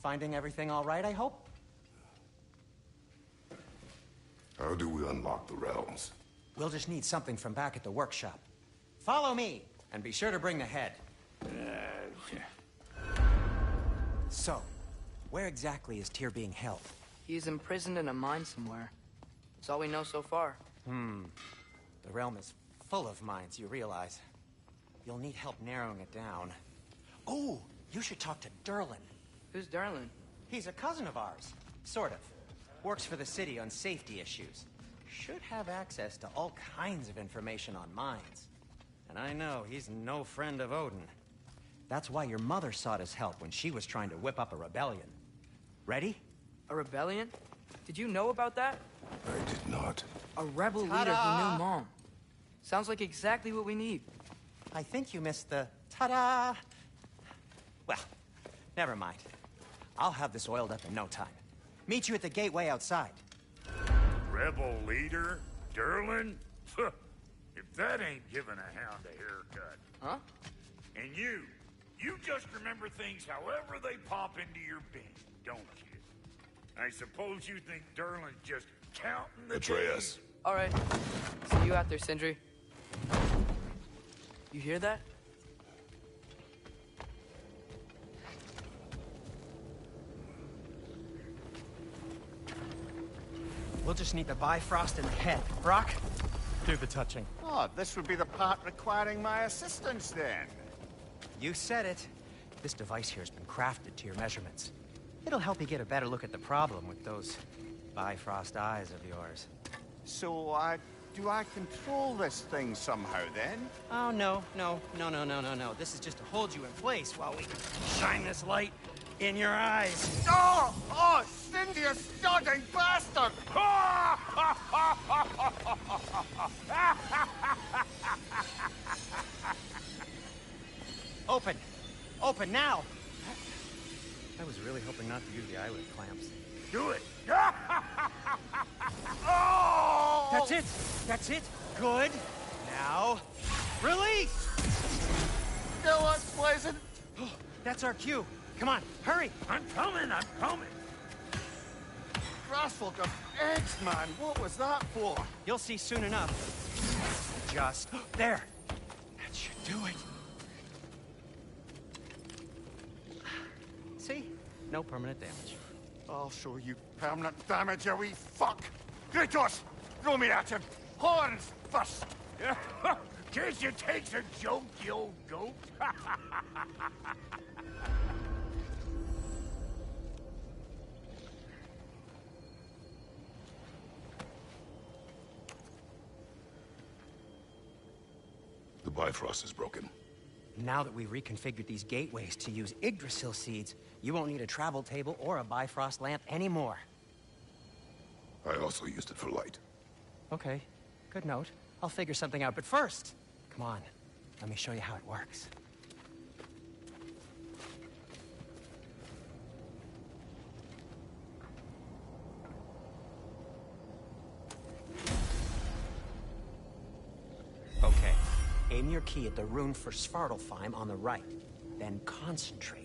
Finding everything all right, I hope? How do we unlock the realms? We'll just need something from back at the workshop. Follow me, and be sure to bring the head. So, where exactly is Tyr being held? He's imprisoned in a mine somewhere. That's all we know so far. The realm is full of mines, you realize. You'll need help narrowing it down. Oh, you should talk to Derlin. Who's Darlin? He's a cousin of ours. Sort of. Works for the city on safety issues. Should have access to all kinds of information on mines. And I know he's no friend of Odin. That's why your mother sought his help when she was trying to whip up a rebellion. Ready? A rebellion? Did you know about that? I did not. A rebel leader who knew Mom. Sounds like exactly what we need. I think you missed the ta-da! Well, never mind. I'll have this oiled up in no time. Meet you at the gateway outside. Rebel leader? Derlin? If that ain't giving a hound a haircut. Huh? And you just remember things however they pop into your bin, don't you? I suppose you think Derlin's just counting the Atreus. days? All right. See you out there, Sindri. You hear that? We'll just need the Bifrost in the head. Brock, do the touching. Oh, this would be the part requiring my assistance then. You said it. This device here has been crafted to your measurements. It'll help you get a better look at the problem with those Bifrost eyes of yours. So, do I control this thing somehow then? Oh, no. This is just to hold you in place while we shine this light in your eyes. Oh! Oh, Cindy, you stunning bastard! Open! Open now! I was really hoping not to use the eyelid clamps. Do it! Oh! That's it! That's it! Good! Now, release! Still unpleasant. That's our cue. Come on, hurry! I'm coming! Grassful of eggs, man. What was that for? You'll see soon enough. Just there. That should do it. See? No permanent damage. I'll show you permanent damage, you wee fuck. Kratos, throw me at him. Horns first. Guess you takes a joke, you old goat. The Bifrost is broken. Now that we've reconfigured these gateways to use Yggdrasil seeds, you won't need a travel table or a Bifrost lamp anymore. I also used it for light. Okay, good note. I'll figure something out, but first, come on, let me show you how it works. Okay, aim your key at the rune for Svartalfheim on the right, then concentrate.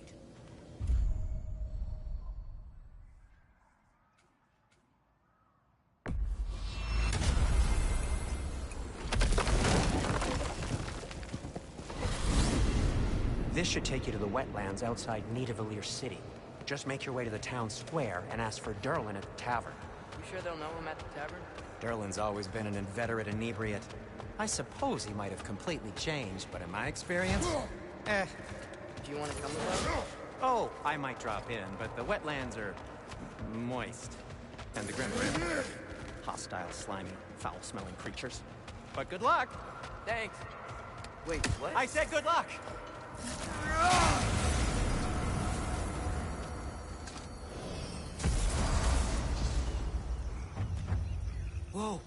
This should take you to the wetlands outside Nidavellir City. Just make your way to the town square and ask for Derlin at the tavern. You sure they'll know him at the tavern? Derlin's always been an inveterate inebriate. I suppose he might have completely changed, but in my experience, Do you want to come with us? Oh, I might drop in, but the wetlands are moist. And the Grim Reaper, hostile, slimy, foul-smelling creatures. But good luck! Thanks. Wait, what? I said good luck! Whoa,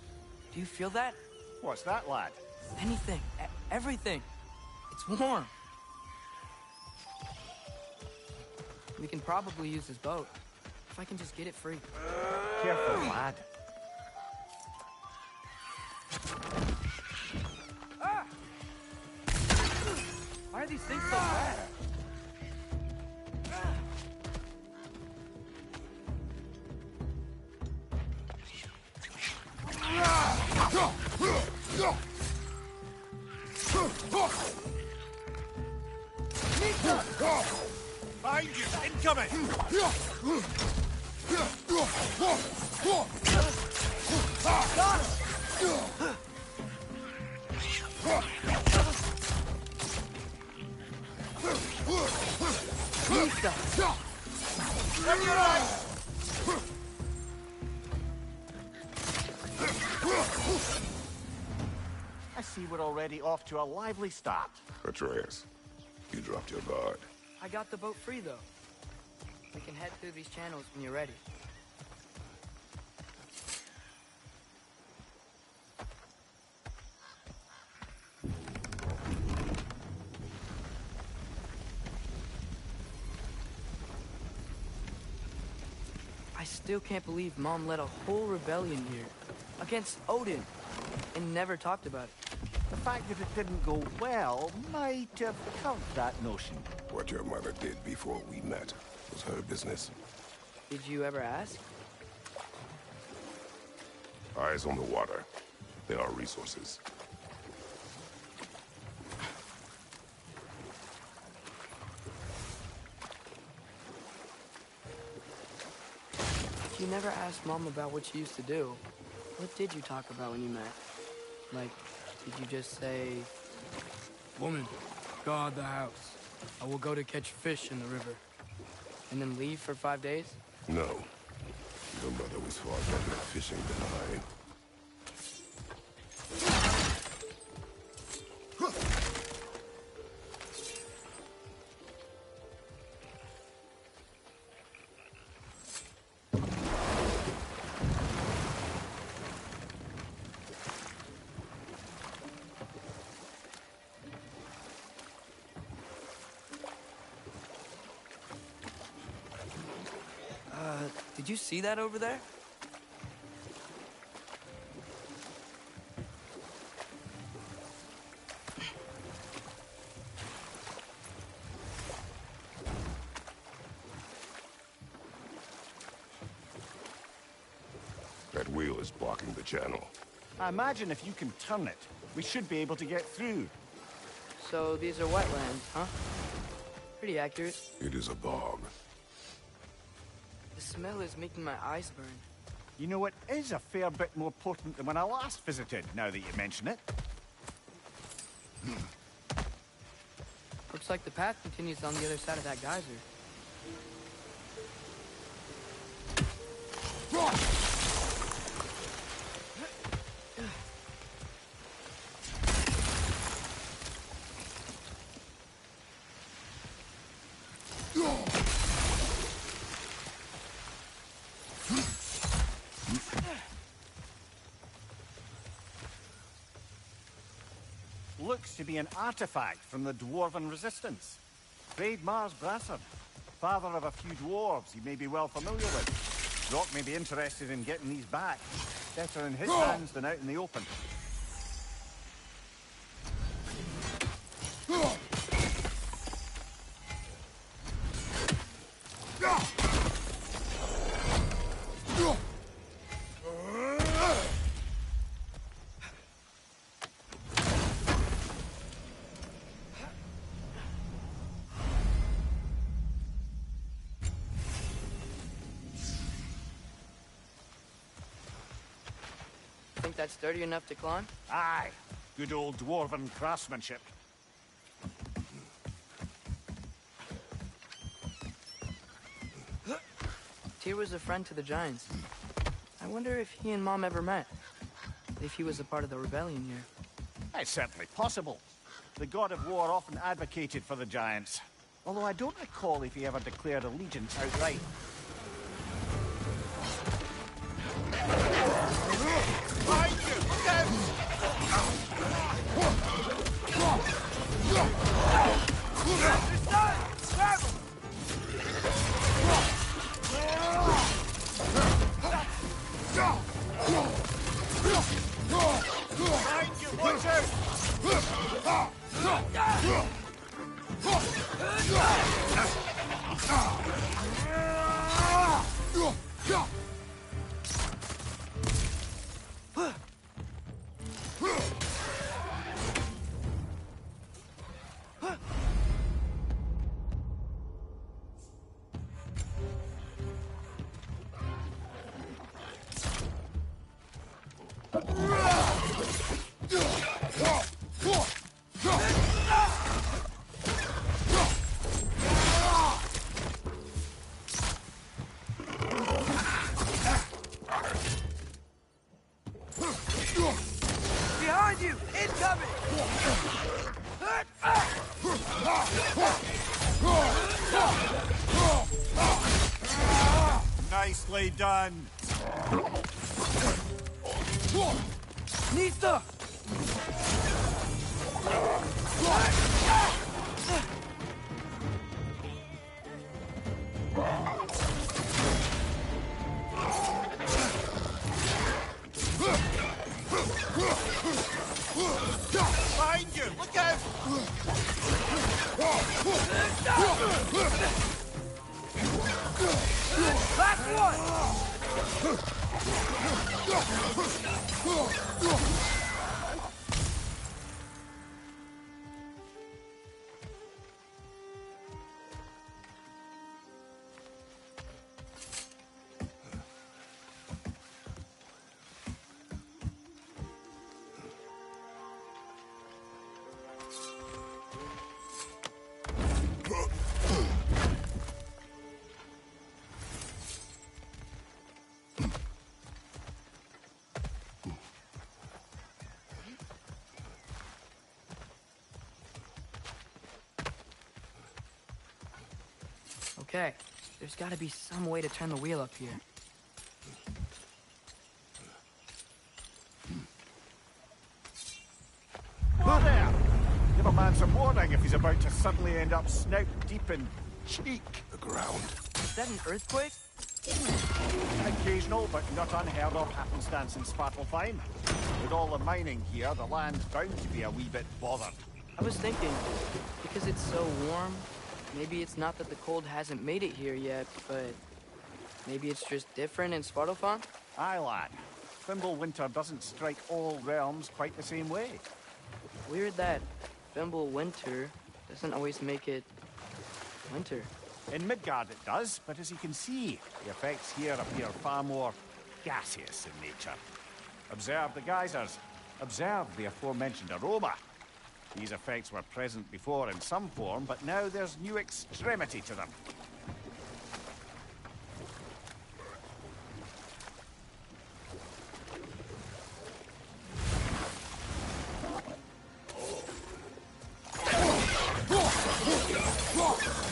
do you feel that? What's that, lad? Anything, everything. It's warm. We can probably use this boat. If I can just get it free. Careful, lad. Ah! Why are these things so bad? Behind you! Incoming! Got him! Lisa! On your right! I see we're already off to a lively start. Atreus, you dropped your guard. I got the boat free, though. We can head through these channels when you're ready. I still can't believe Mom led a whole rebellion here against Odin and never talked about it. The fact that it didn't go well might have covered that notion. What your mother did before we met was her business. Did you ever ask? Eyes on the water. There are resources. You never asked Mom about what you used to do. What did you talk about when you met? Like, did you just say... Woman, guard the house. I will go to catch fish in the river. And then leave for 5 days? No. Your mother was far better at fishing than I. Did you see that over there? That wheel is blocking the channel. I imagine if you can turn it, we should be able to get through. So these are wetlands, huh? Pretty accurate. It is a bog. The smell is making my eyes burn. You know, it is a fair bit more potent than when I last visited, now that you mention it. Looks like the path continues on the other side of that geyser. Looks to be an artifact from the Dwarven Resistance. Raid Mars Brasser, father of a few dwarves you may be well familiar with. Rock may be interested in getting these back. Better in his hands than out in the open. Think that's sturdy enough to climb? Aye, good old Dwarven craftsmanship. Tyr was a friend to the Giants. I wonder if he and Mom ever met. If he was a part of the rebellion here. It's certainly possible. The god of war often advocated for the Giants. Although I don't recall if he ever declared allegiance outright. Behind you! Incoming! Nicely done. Nista! Behind you! Look out! Last one! Okay, there's gotta be some way to turn the wheel up here. Whoa there! Give a man some warning if he's about to suddenly end up snout deep in cheek. The ground. Is that an earthquake? Occasional, but not unheard of happenstance in Svartalfheim. With all the mining here, the land's bound to be a wee bit bothered. I was thinking, because it's so warm, maybe it's not that the cold hasn't made it here yet, but maybe it's just different in Svartalfheim? Aye, lad. Winter doesn't strike all realms quite the same way. Weird that Winter doesn't always make it winter. In Midgard it does, but as you can see, the effects here appear far more gaseous in nature. Observe the geysers. Observe the aforementioned aroma. These effects were present before in some form, but now there's new extremity to them.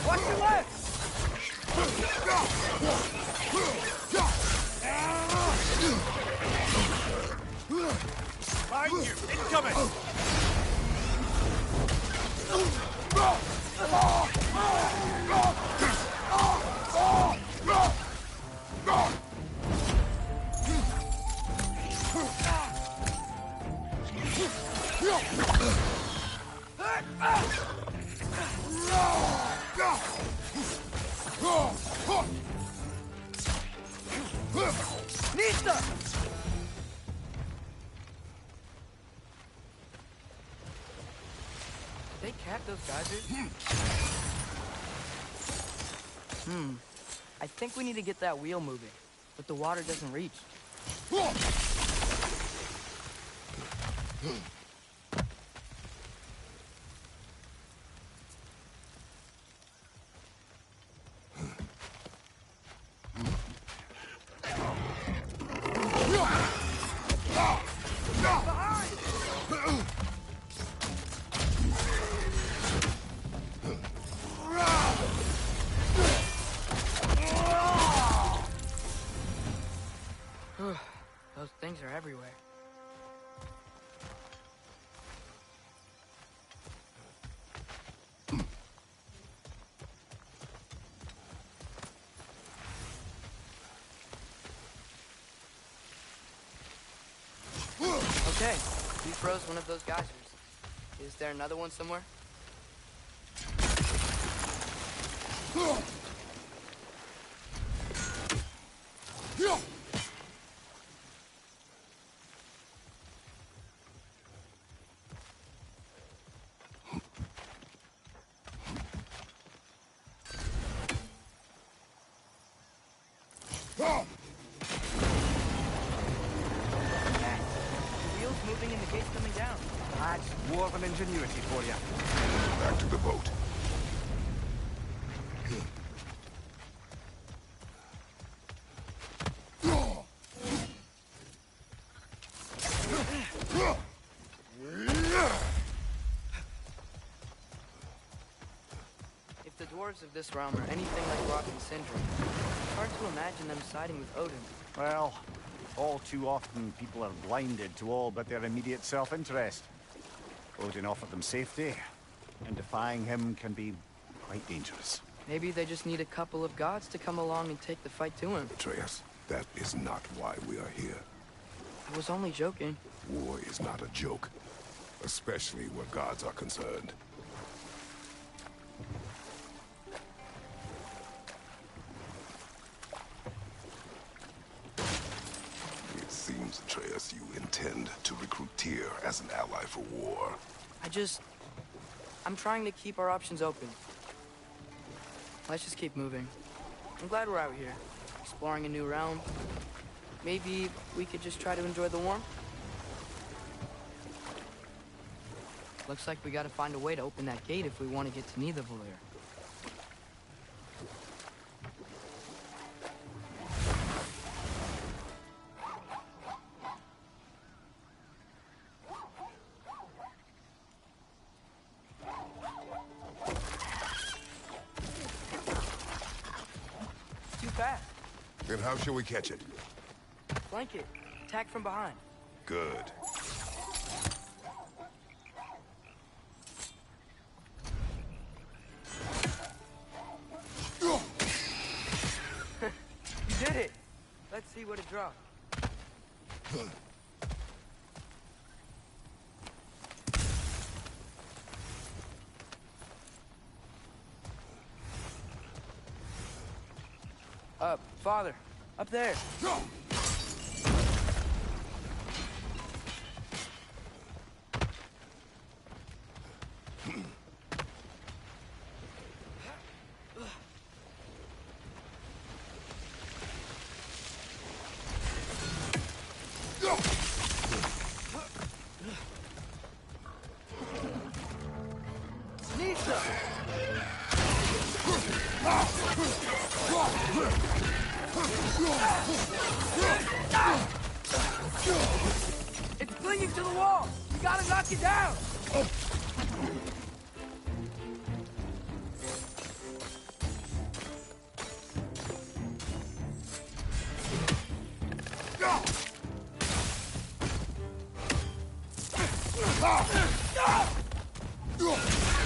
Watch your left! Behind you! Incoming! Nista! Did they cap those geysers? I think we need to get that wheel moving, but the water doesn't reach. Those things are everywhere. Okay, we froze one of those geysers. Is there another one somewhere? That's dwarven ingenuity for you. Back to the boat. If the dwarves of this realm are anything like Rock and Sindri, it's hard to imagine them siding with Odin. Well, all too often people are blinded to all but their immediate self-interest. Odin offered them safety, and defying him can be quite dangerous. Maybe they just need a couple of gods to come along and take the fight to him. Atreus, that is not why we are here. I was only joking. War is not a joke, especially where gods are concerned. It seems, Atreus, you intend to recruit Tyr as an ally for war. I'm trying to keep our options open. Let's just keep moving. I'm glad we're out here, exploring a new realm. Maybe we could just try to enjoy the warmth? Looks like we gotta find a way to open that gate if we want to get to Nidavellir. Too fast. Then how shall we catch it? Flank it. Attack from behind. Good. You did it! Let's see what it dropped. Father, up there. It's clinging to the wall! You gotta knock it down!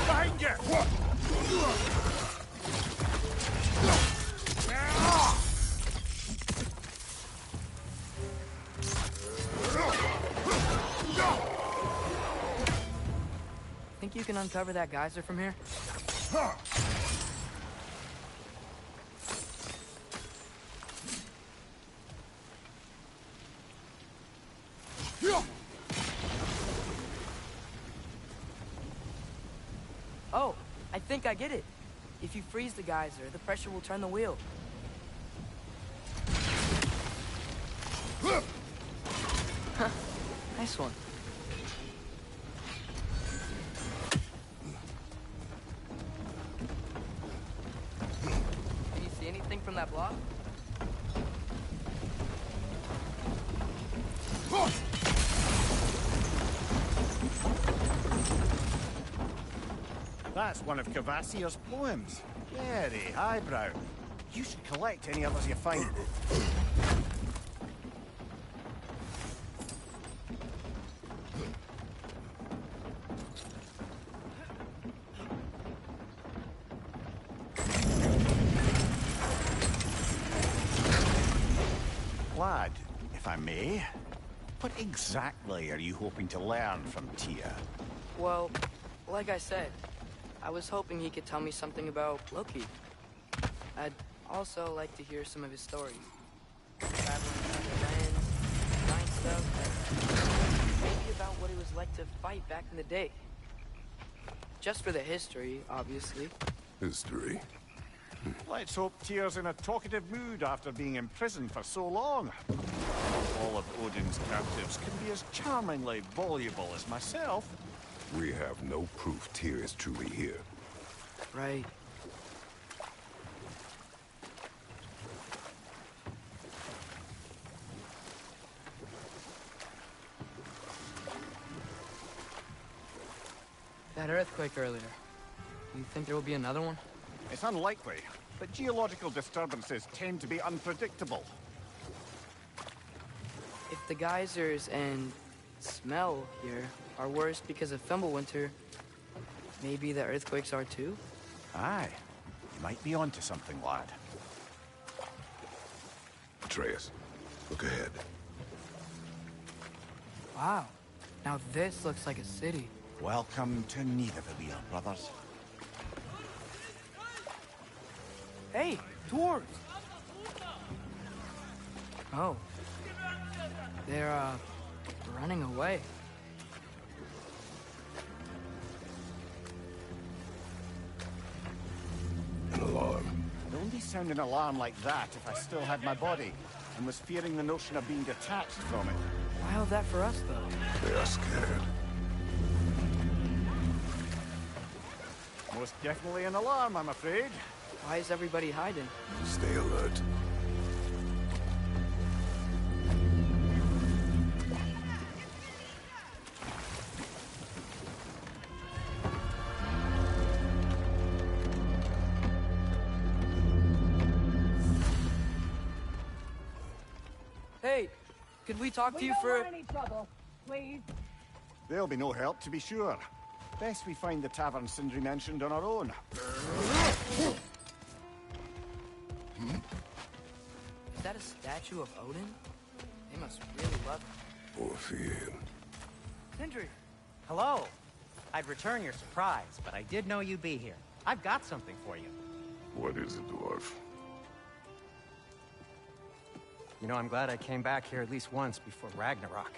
Behind you! Think you can uncover that geyser from here? Oh, I think I get it. If you freeze the geyser, the pressure will turn the wheel. Nice one. Can you see anything from that block? That's one of Kvasir's poems. Very highbrow. You should collect any others you find. Lad, if I may, what exactly are you hoping to learn from Tyr? Well, like I said, I was hoping he could tell me something about Loki. I'd also like to hear some of his stories. Traveling to other lands, find stuff, maybe about what it was like to fight back in the day. Just for the history, obviously. History. Let's hope Tyr's in a talkative mood after being imprisoned for so long. All of Odin's captives can be as charmingly voluble as myself. We have no proof Tyr is truly here. Right. That earthquake earlier. You think there will be another one? It's unlikely, but geological disturbances tend to be unpredictable. If the geysers and smell here are worse because of Fimbulwinter, maybe the earthquakes are too? Aye. You might be onto something, lad. Atreus, look ahead. Wow. Now this looks like a city. Welcome to Nidavellir, brothers. Hey, dwarves! Oh. They're, running away. An alarm. I'd only sound an alarm like that if I still had my body, and was fearing the notion of being detached from it. Why all that for us, though? They are scared. Most definitely an alarm, I'm afraid. Why is everybody hiding? Stay alert. Hey, could we talk to you don't for... want any trouble, please. There'll be no help, to be sure. Best we find the tavern Sindri mentioned on our own. Is that a statue of Odin? They must really love him. Orphean. Sindri! Hello. I'd return your surprise, but I did know you'd be here. I've got something for you. What is it, dwarf? You know, I'm glad I came back here at least once before Ragnarok.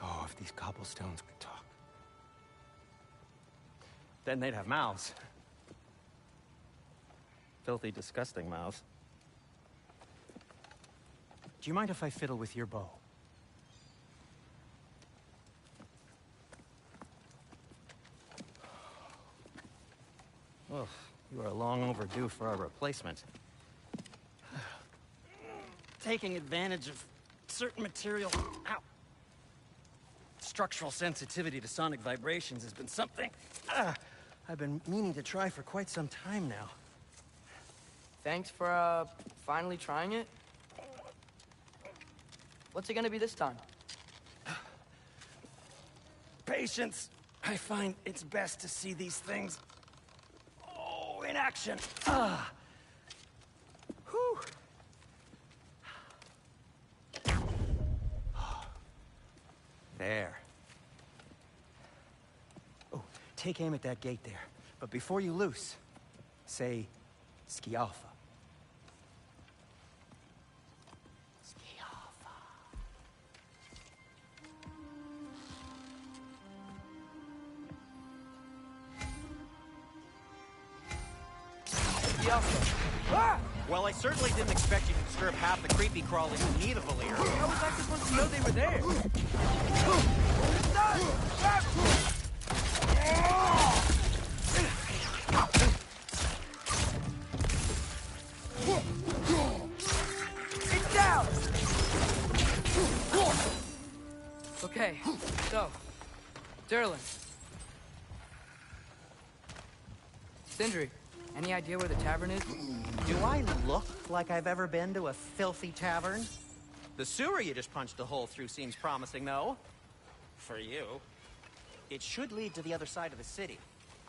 Oh, if these cobblestones could talk. Then they'd have mouths. Filthy, disgusting mouths. Do you mind if I fiddle with your bow? Oh, you are long overdue for a replacement. Taking advantage of certain material. Ow. Structural sensitivity to sonic vibrations has been something I've been meaning to try for quite some time now. Thanks for, finally trying it. What's it gonna be this time? Patience. I find it's best to see these things, in action. Whew. There. Oh, take aim at that gate there. But before you loose, say, Skialfa. Skialfa. Well, I certainly didn't expect you to disturb half the creepy crawlies in Nidavellir. How was I supposed to know they were there? Get down! Okay, so, Durlin. Sindri, any idea where the tavern is? Do I look like I've ever been to a filthy tavern? The sewer you just punched a hole through seems promising, though. For you. It should lead to the other side of the city.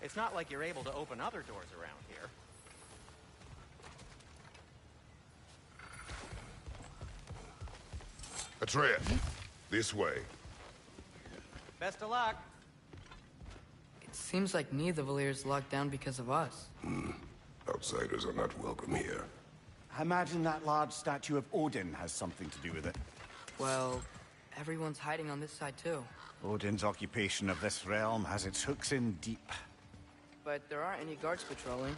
It's not like you're able to open other doors around here. Atreus, this way. Best of luck. It seems like Nidavellir's locked down because of us. Outsiders are not welcome here. I imagine that large statue of Odin has something to do with it. Well, everyone's hiding on this side too. Odin's occupation of this realm has its hooks in deep. But there aren't any guards patrolling.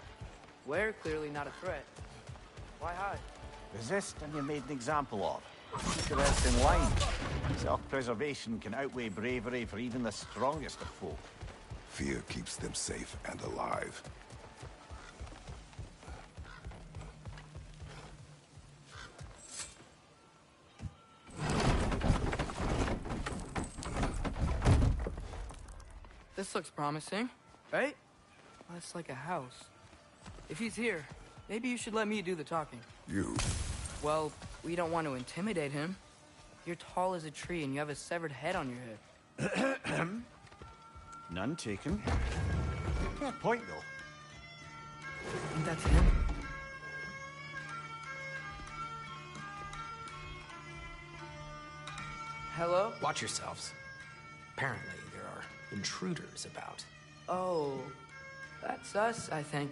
We're clearly not a threat. Why hide? Resist and you're made an example of. Keep the rest in line. Self-preservation can outweigh bravery for even the strongest of folk. Fear keeps them safe and alive. This looks promising, right? Well, it's like a house. If he's here, maybe you should let me do the talking. You? Well, we don't want to intimidate him. You're tall as a tree and you have a severed head on your head. None taken. Fair point, though. Think that's him? Hello? Watch yourselves. Apparently, there are intruders about. Oh, that's us, I think.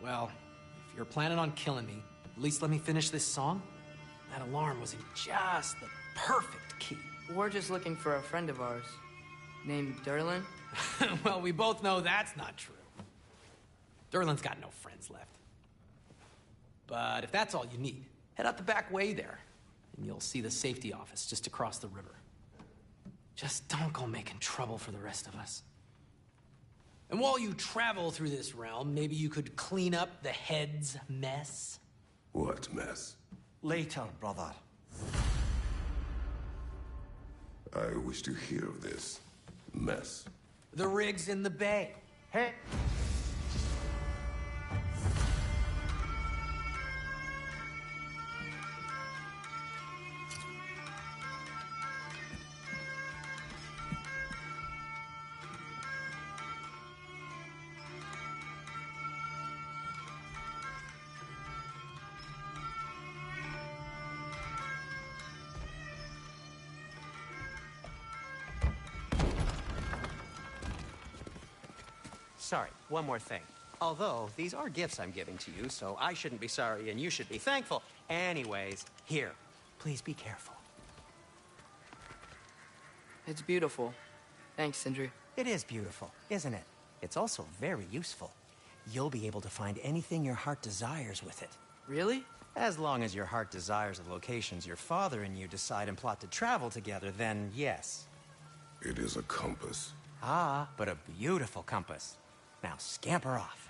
Well, if you're planning on killing me, at least let me finish this song. That alarm was in just the perfect key. We're just looking for a friend of ours, named Derlin. Well, we both know that's not true. Derlin's got no friends left. But if that's all you need, head out the back way there, and you'll see the safety office just across the river. Just don't go making trouble for the rest of us. And while you travel through this realm, maybe you could clean up the head's mess? What mess? Later, brother. I wish to hear of this mess. The rig's in the bay. Hey! Sorry, one more thing. Although, these are gifts I'm giving to you, so I shouldn't be sorry and you should be thankful. Anyways, here, please be careful. It's beautiful. Thanks, Sindri. It is beautiful, isn't it? It's also very useful. You'll be able to find anything your heart desires with it. Really? As long as your heart desires the locations your father and you decide and plot to travel together, then yes. It is a compass. Ah, but a beautiful compass. Now scamper off.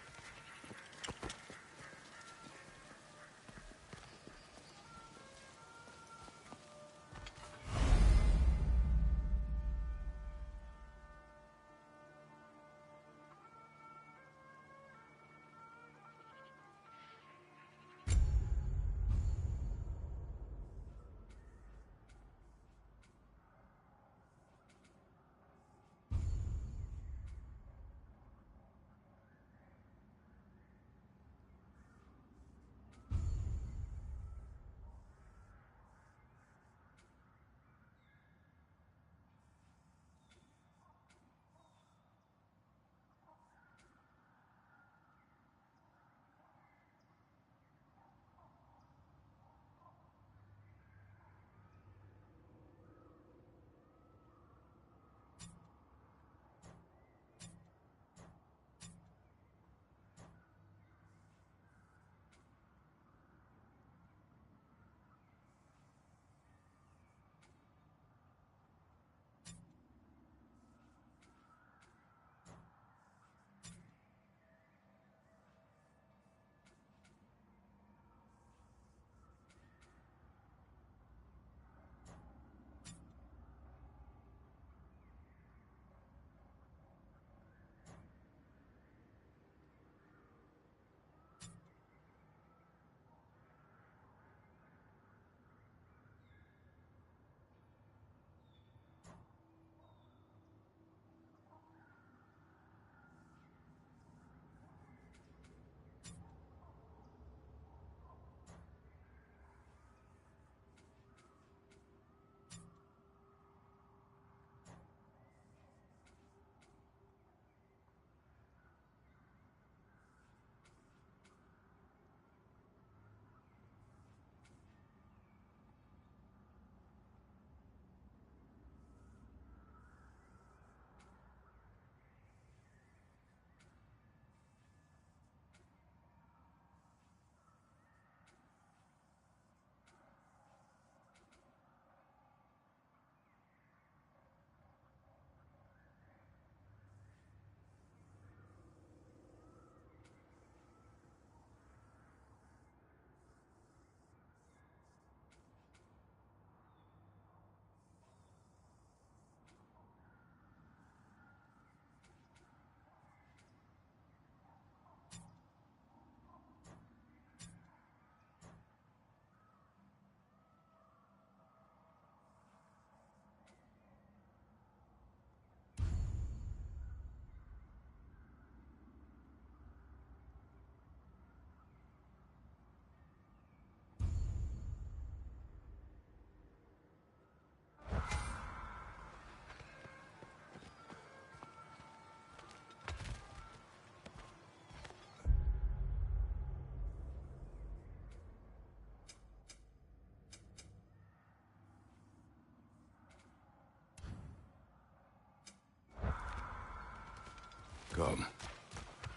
come.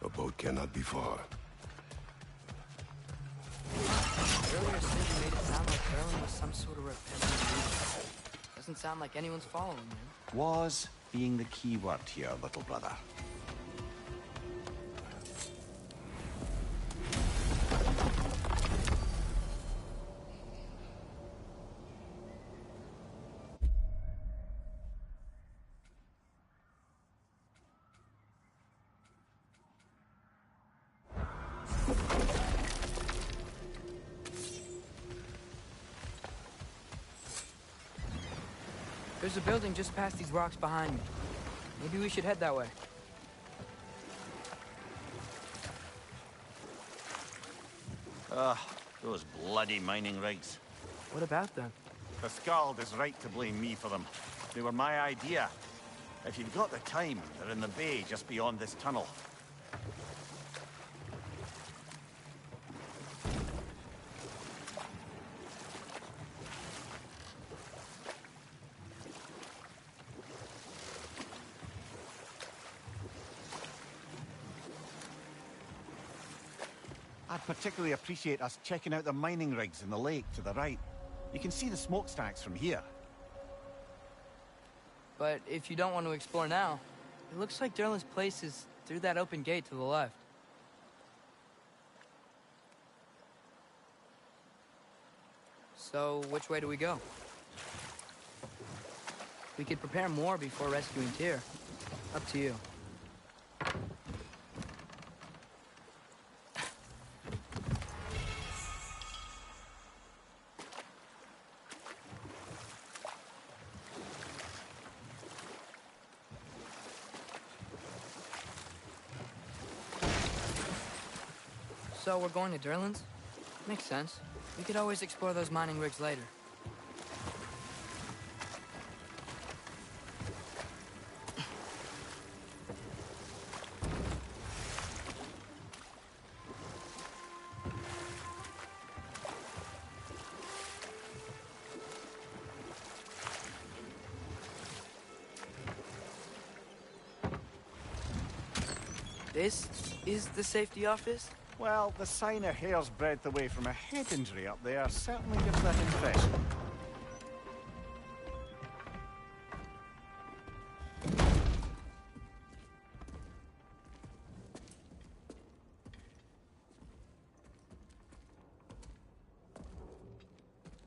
A boat cannot be far. Earlier Cindy made it sound like Erlen was some sort of repentant leader. Doesn't sound like anyone's following him. Was being the key word here, little brother. There's a building just past these rocks behind me. Maybe we should head that way. Those bloody mining rigs. What about them? The Skald is right to blame me for them. They were my idea. If you've got the time, they're in the bay just beyond this tunnel. I'd particularly appreciate us checking out the mining rigs in the lake to the right. You can see the smokestacks from here. But if you don't want to explore now, it looks like Derlin's place is through that open gate to the left. So, which way do we go? We could prepare more before rescuing Tyr. Up to you. So we're going to Derlin's? Makes sense. We could always explore those mining rigs later. This is the safety office? Well, the sign a hair's breadth away from a head injury up there certainly gives that impression.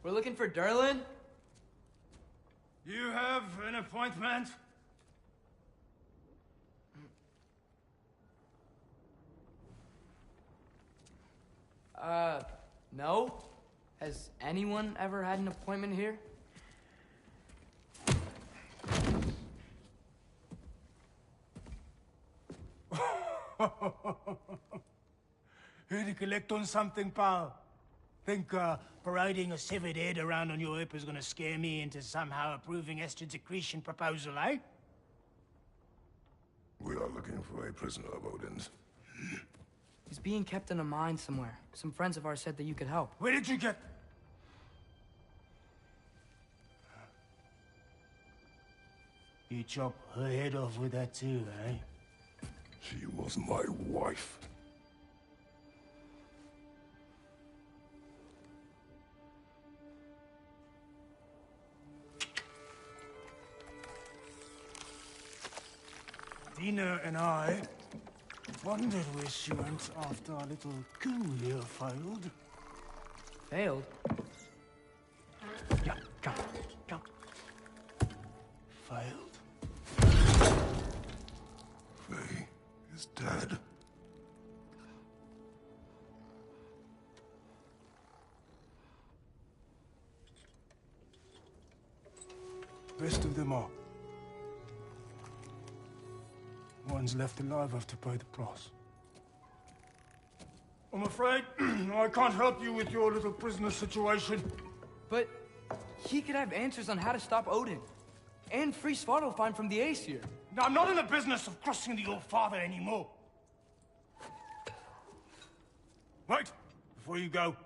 We're looking for Derlin? You have an appointment? No? Has anyone ever had an appointment here? Here to collect on something, pal? Think, parading a severed head around on your hip is gonna scare me into somehow approving Estrid's accretion proposal, eh? We are looking for a prisoner of Odin's. He's being kept in a mine somewhere. Some friends of ours said that you could help. Where did you get... You chop her head off with that too, eh? She was my wife. Dina and I wondered where she went after our little coup here failed. Failed? Yeah, jump, jump. Failed. Faye is dead. Rest of them are. One's left alive have to pay the price. I'm afraid I can't help you with your little prisoner situation. But he could have answers on how to stop Odin. And free Svartalfheim from the Aesir. Now, I'm not in the business of crossing the All-Father anymore. Wait, before you go.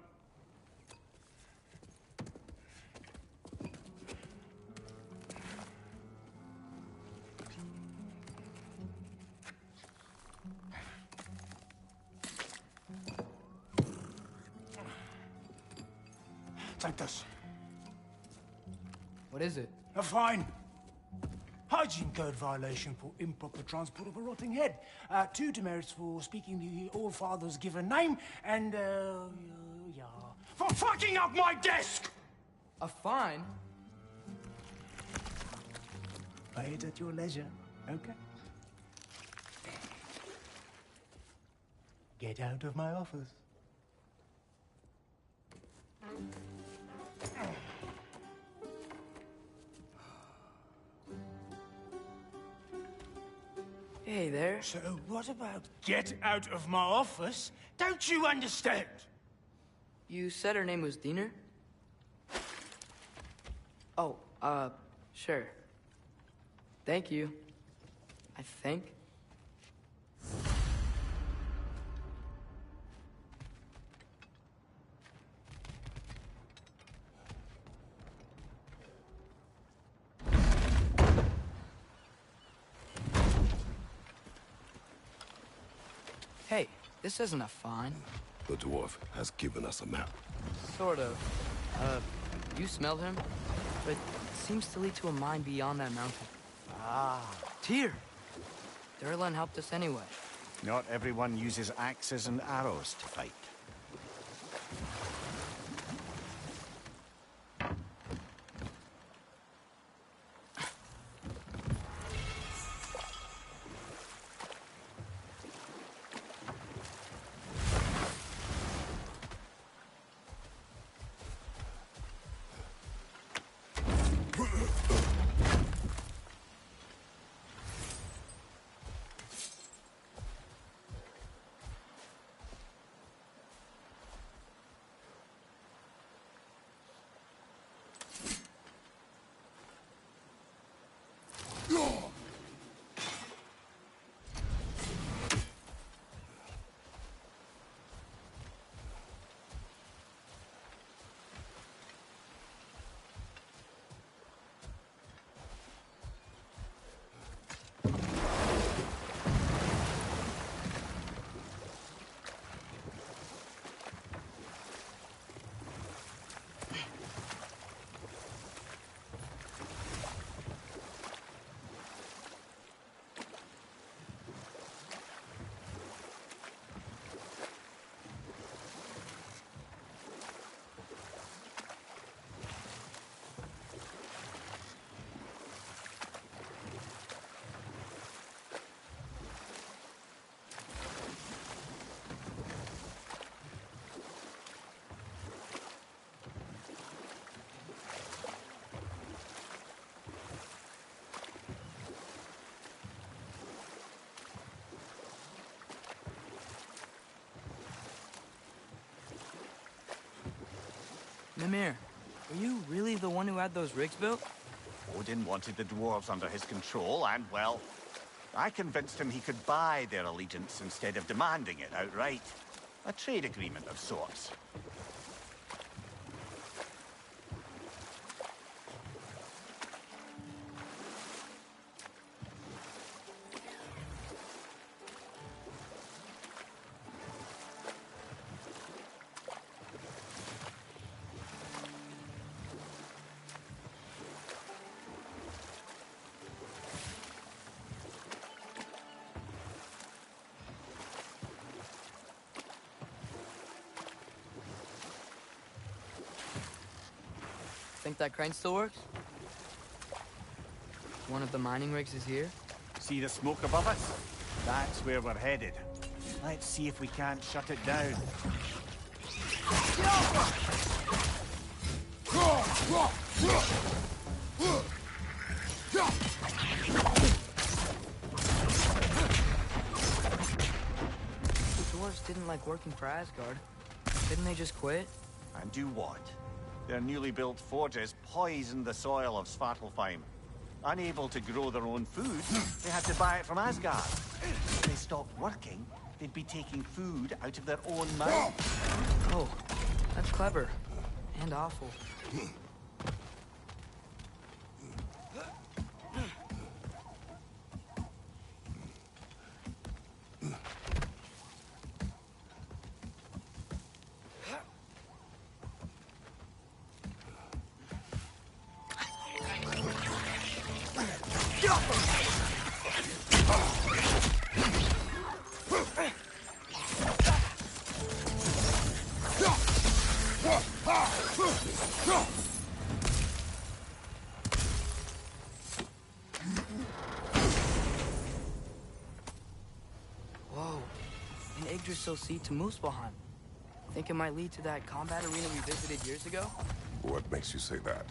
sent us. What is it? A fine. Hygiene code violation for improper transport of a rotting head. 2 demerits for speaking the All-Father's given name, and, yeah, for fucking up my desk! A fine? Pay it at your leisure, okay? Get out of my office. Hey there. So what about get out of my office? Don't you understand? You said her name was Diener? Oh, sure. Thank you. I think. Hey, this isn't a fine. The dwarf has given us a map. Sort of. You smelled him? But it seems to lead to a mine beyond that mountain. Ah. Tyr! Durlan helped us anyway. Not everyone uses axes and arrows to fight. Mimir, were you really the one who had those rigs built? Odin wanted the dwarves under his control, and, well, I convinced him he could buy their allegiance instead of demanding it outright. A trade agreement of sorts. Think that crane still works? One of the mining rigs is here? See the smoke above us? That's where we're headed. Let's see if we can't shut it down. The dwarves didn't like working for Asgard. Didn't they just quit? And do what? Their newly built forges poisoned the soil of Svartalfheim. Unable to grow their own food, they had to buy it from Asgard. If they stopped working, they'd be taking food out of their own mouth. Oh, that's clever. And awful. soldiers still see to Muspelheim. Think it might lead to that combat arena we visited years ago? What makes you say that?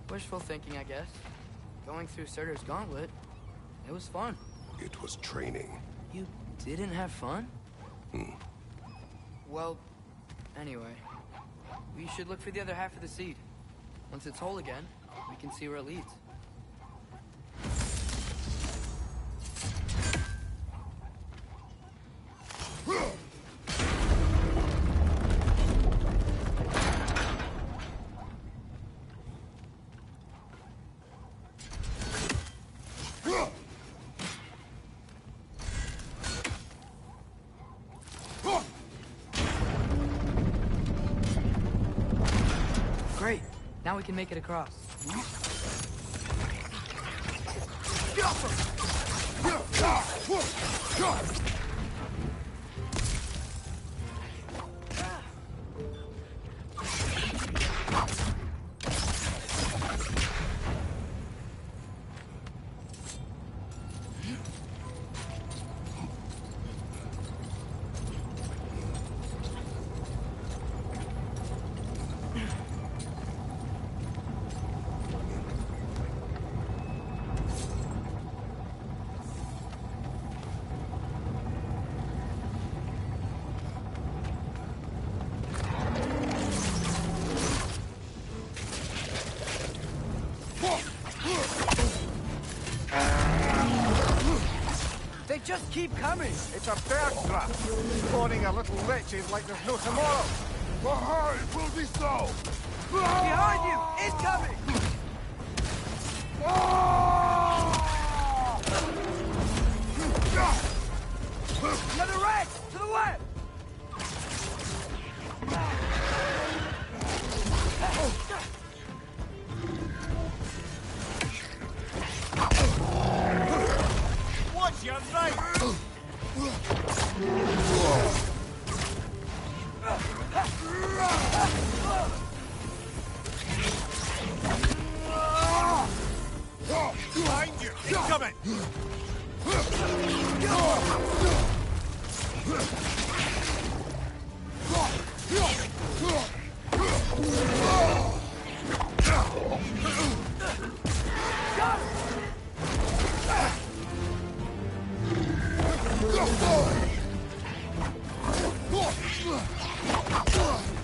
Wishful thinking, I guess. Going through Surtur's gauntlet, it was fun. It was training. You didn't have fun? Well, anyway, we should look for the other half of the seed. Once it's whole again, we can see where it leads. Great. Now we can make it across. They just keep coming. It's a bird trap, spawning a little wretches like there's no tomorrow. Behind will be so! Behind you! Incoming! Another rat! To the left! What's your right? Behind you! Incoming!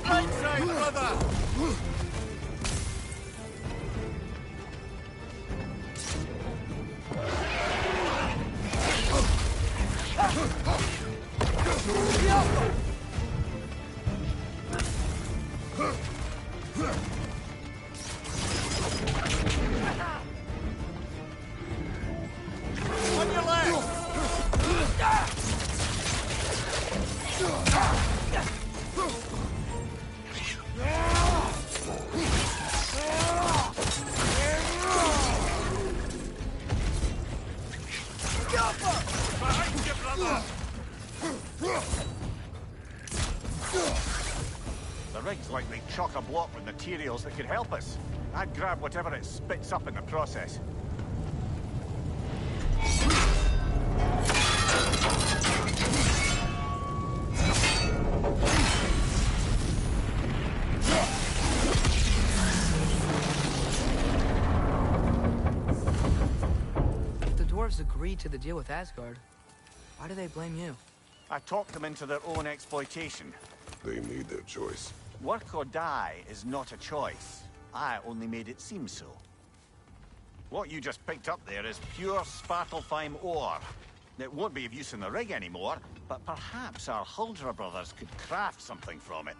Right side, brother! On your left! Behind you, brother! The rig's likely chock-a-block with materials that could help us. I'd grab whatever it spits up in the process. If the dwarves agreed to the deal with Asgard, why do they blame you? I talked them into their own exploitation. They made their choice. Work or die is not a choice. I only made it seem so. What you just picked up there is pure Svartalfheim ore. It won't be of use in the rig anymore, but perhaps our Huldra brothers could craft something from it.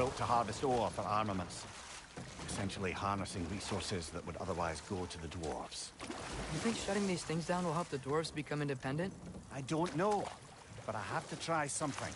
built to harvest ore for armaments. Essentially harnessing resources that would otherwise go to the dwarves. You think shutting these things down will help the dwarves become independent? I don't know, but I have to try something.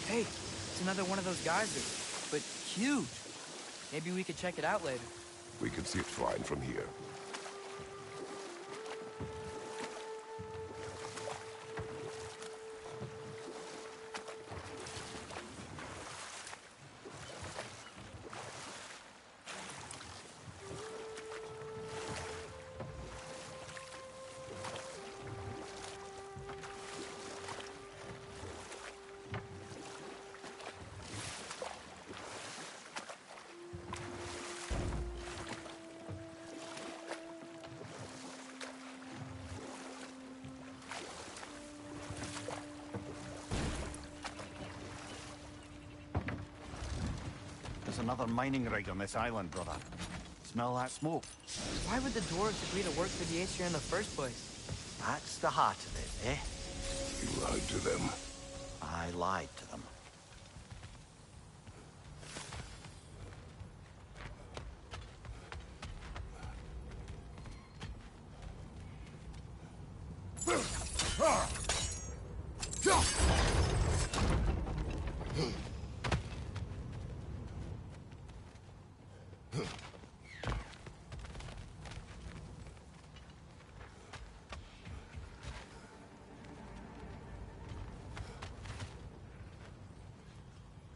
Hey, it's another one of those geysers, but huge. Maybe we could check it out later. We can see it fine from here. There's another mining rig on this island, brother. Smell that smoke? Why would the dwarves agree to work for the Aesir in the first place? That's the heart of it, eh? You lied to them. I lied to them.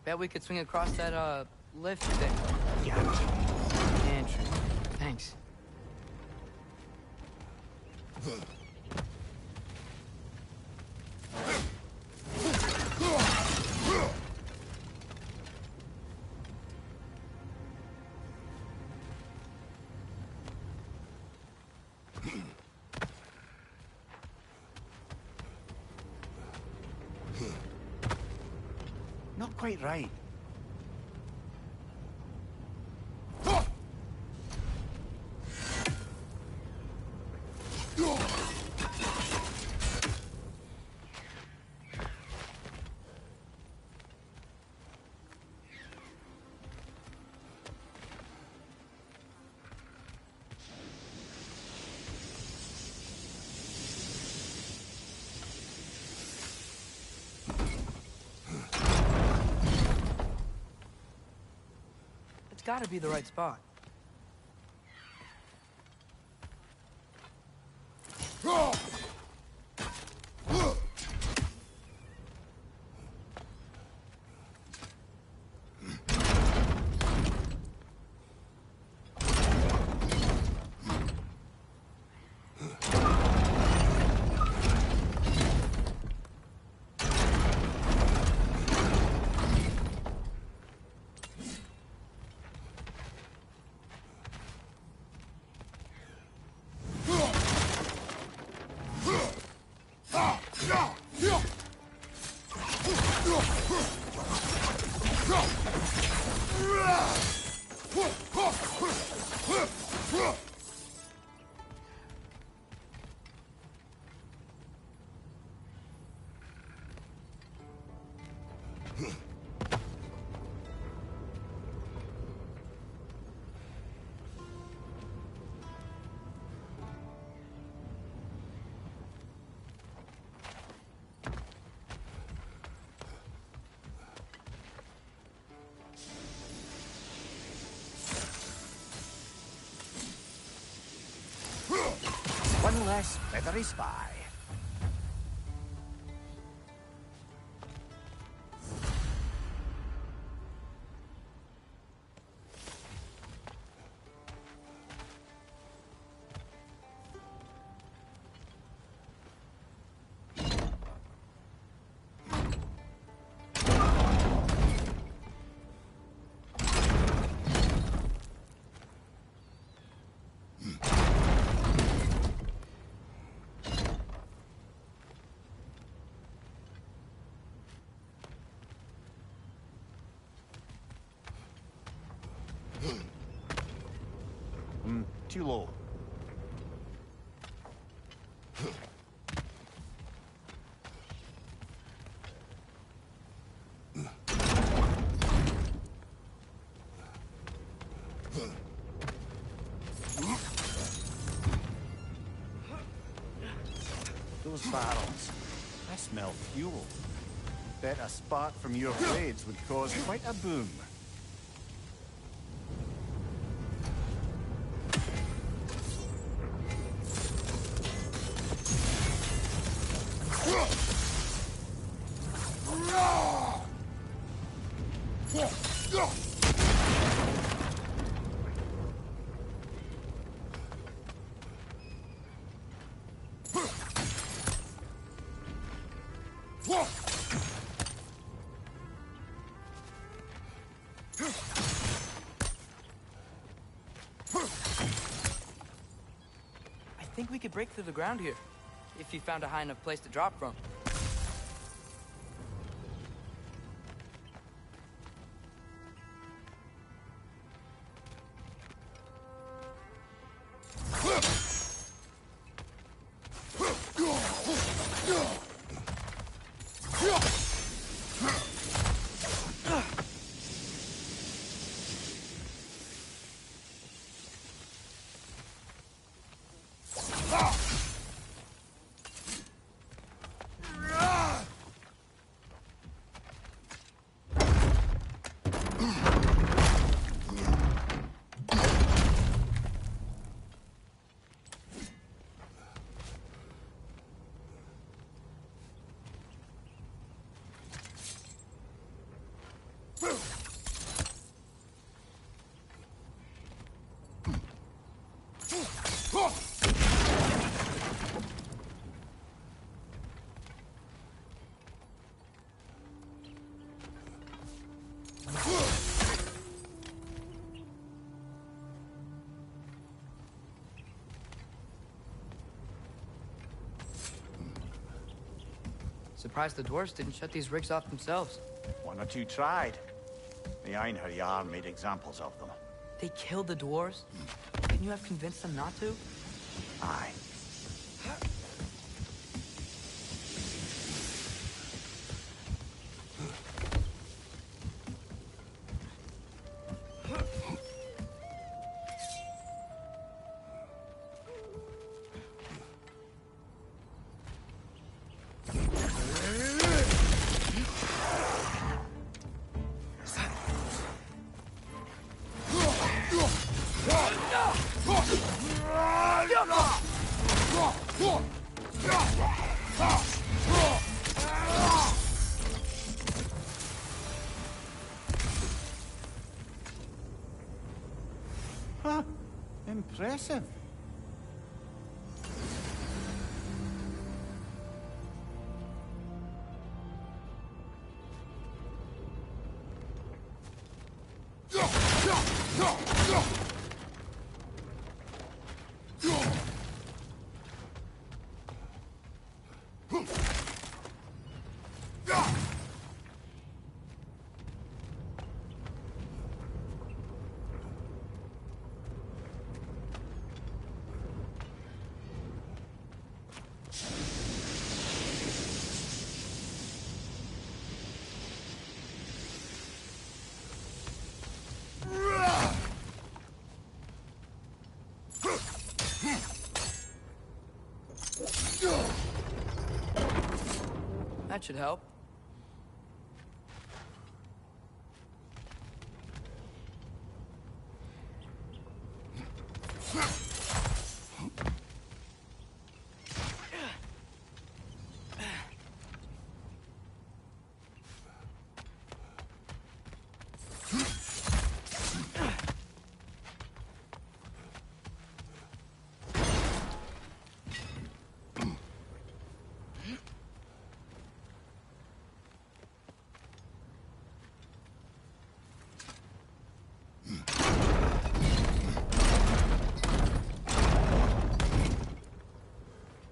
Bet we could swing across that, lift thing. Yeah. Andrew, thanks. Not quite right. It's gotta be the right spot. One less feathery spy. Too low. Those barrels, I smell fuel. Bet a spark from your blades would cause quite a boom. I think we could break through the ground here, if you found a high enough place to drop from. Surprised the dwarves didn't shut these rigs off themselves. One or two tried. The Einherjar made examples of them. They killed the dwarves? Couldn't you have convinced them not to? Aye. Huh. Impressive. That should help.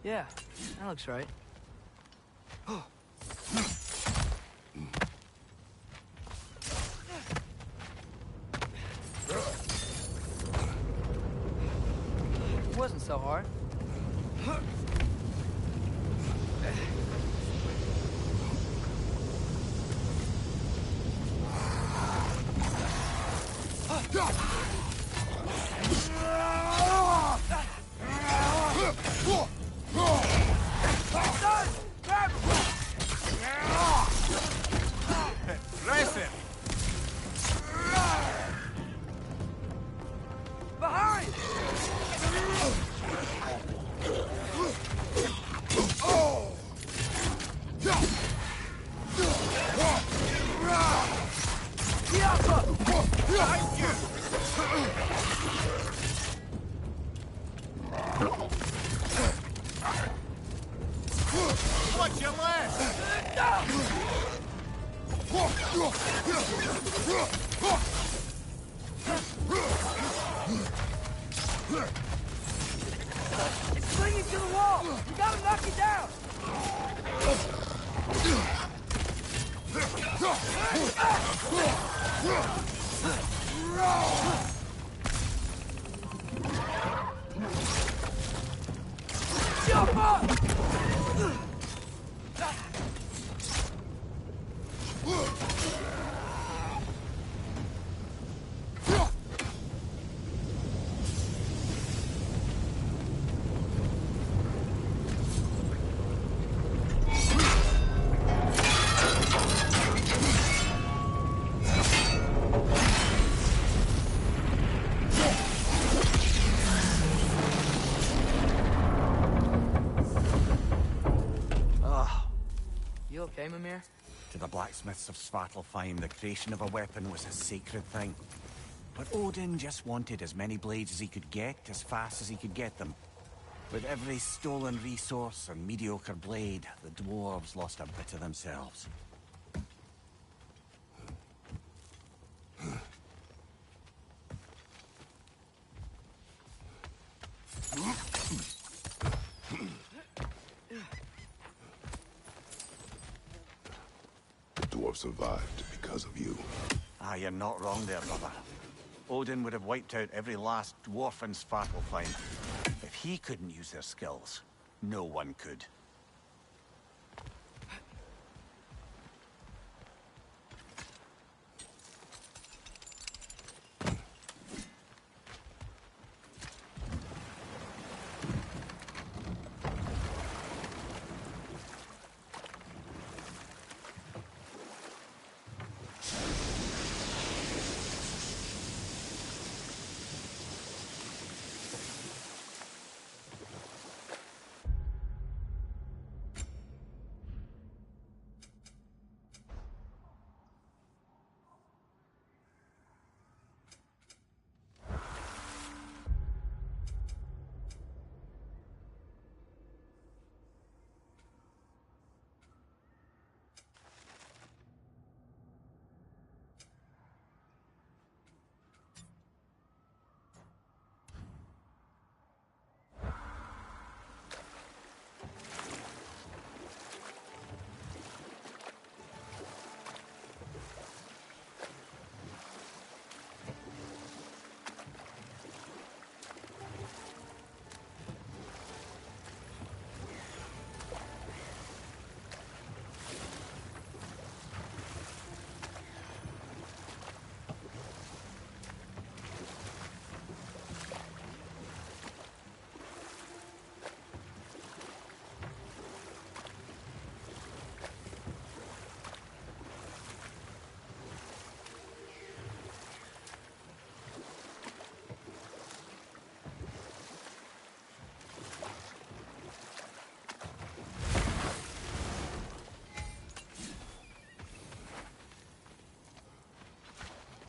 Yeah, that looks right. part. Impressive! Behind! Behind you! Watch your left! It's clinging to the wall! You gotta knock it down! Jump up! You okay, Mimir? To the blacksmiths of Svartalfheim, the creation of a weapon was a sacred thing. But Odin just wanted as many blades as he could get, as fast as he could get them. With every stolen resource and mediocre blade, the dwarves lost a bit of themselves. The dwarf survived because of you. Ah, you're not wrong there, brother. Odin would have wiped out every last dwarf in Svartalfheim. If he couldn't use their skills, no one could.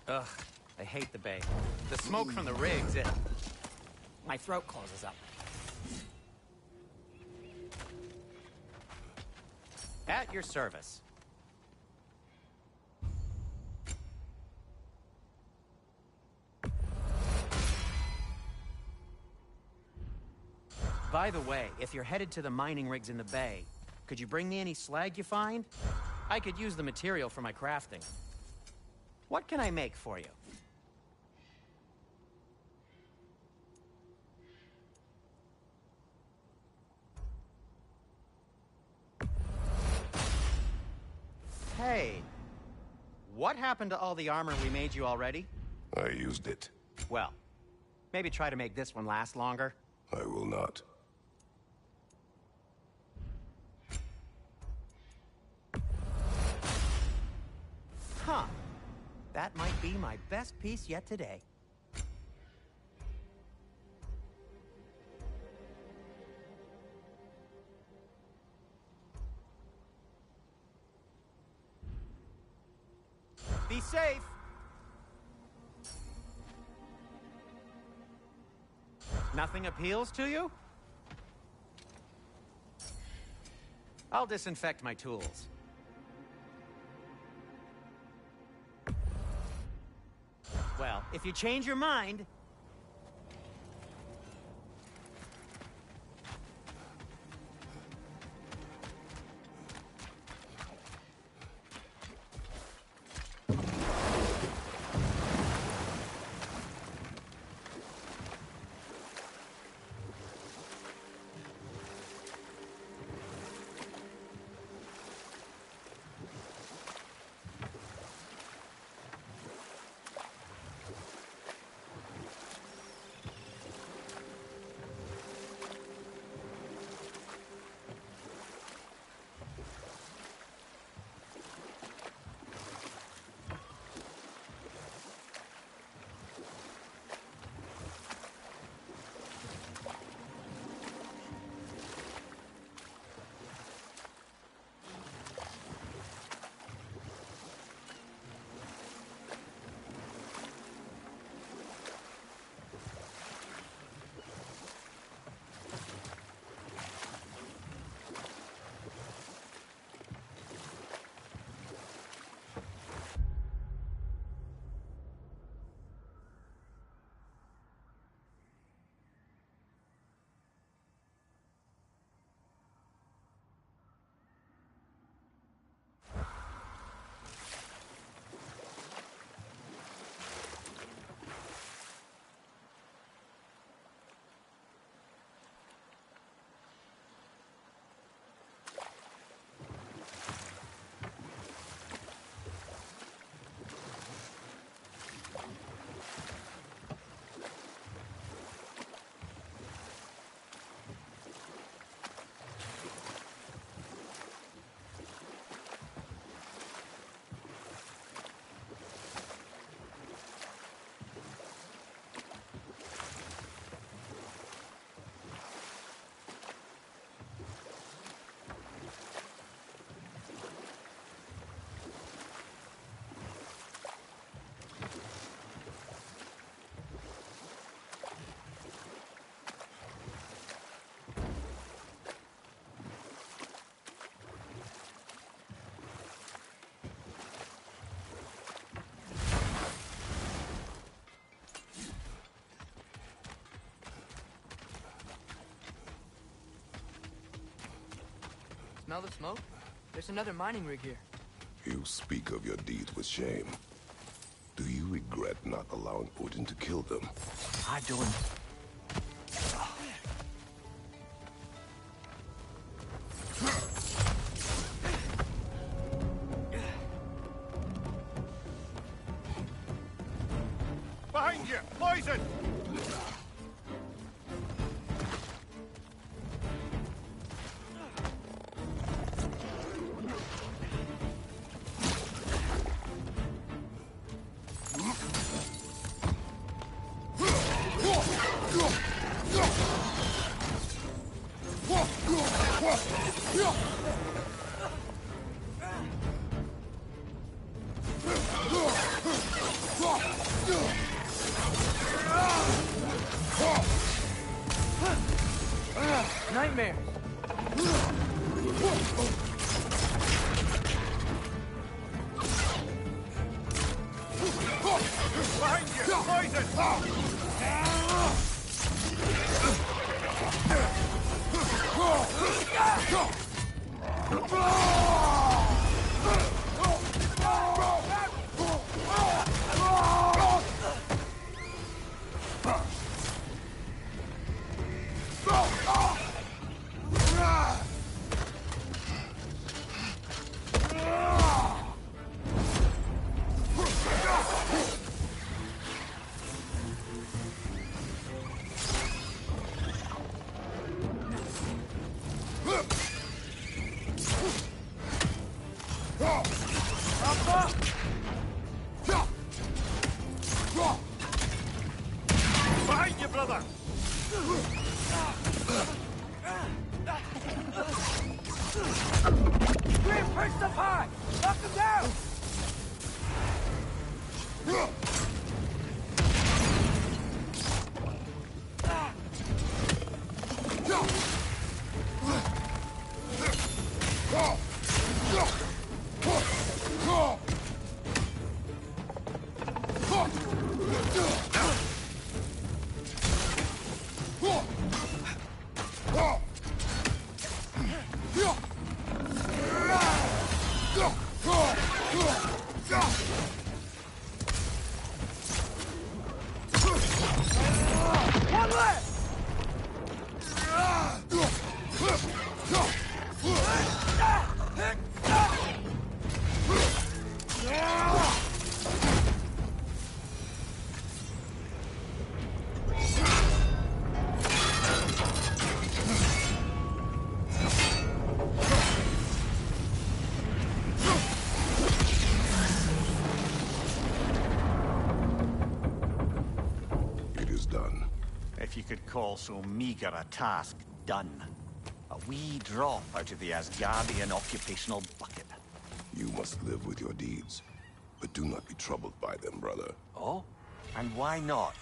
Ugh, I hate the bay. The smoke from the rigs, my throat closes up. At your service. By the way, if you're headed to the mining rigs in the bay, could you bring me any slag you find? I could use the material for my crafting. What can I make for you? What happened to all the armor we made you already? I used it. Well, maybe try to make this one last longer. I will not. Huh. That might be my best piece yet today. Be safe! Nothing appeals to you? I'll disinfect my tools. Well, if you change your mind... Smell the smoke? There's another mining rig here. You speak of your deeds with shame. Do you regret not allowing Odin to kill them? I don't. Behind you! Poison! Nightmares! Behind you! Poison! Knock him down! If you could call so meager a task done. A wee drop out of the Asgardian occupational bucket. You must live with your deeds, but do not be troubled by them, brother. Oh? And why not?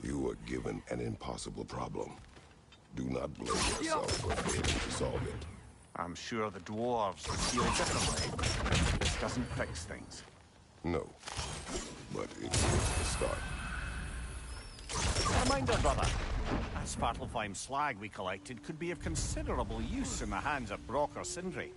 You were given an impossible problem. Do not blame yourself for failing to solve it. I'm sure the dwarves would feel differently. This doesn't fix things. No, but it is the start. A reminder, brother. That Svartalfheim slag we collected could be of considerable use in the hands of Brock or Sindri.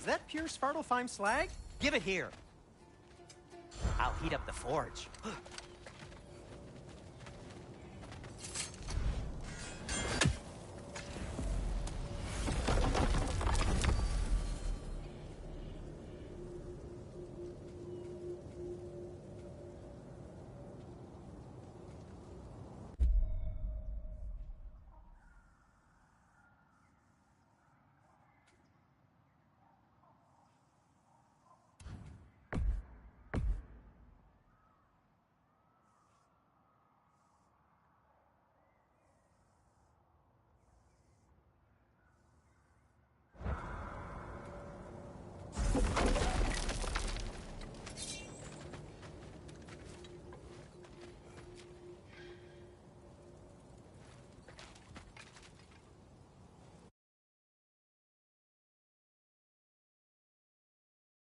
Is that pure Svartalfheim slag? Give it here. I'll heat up the forge.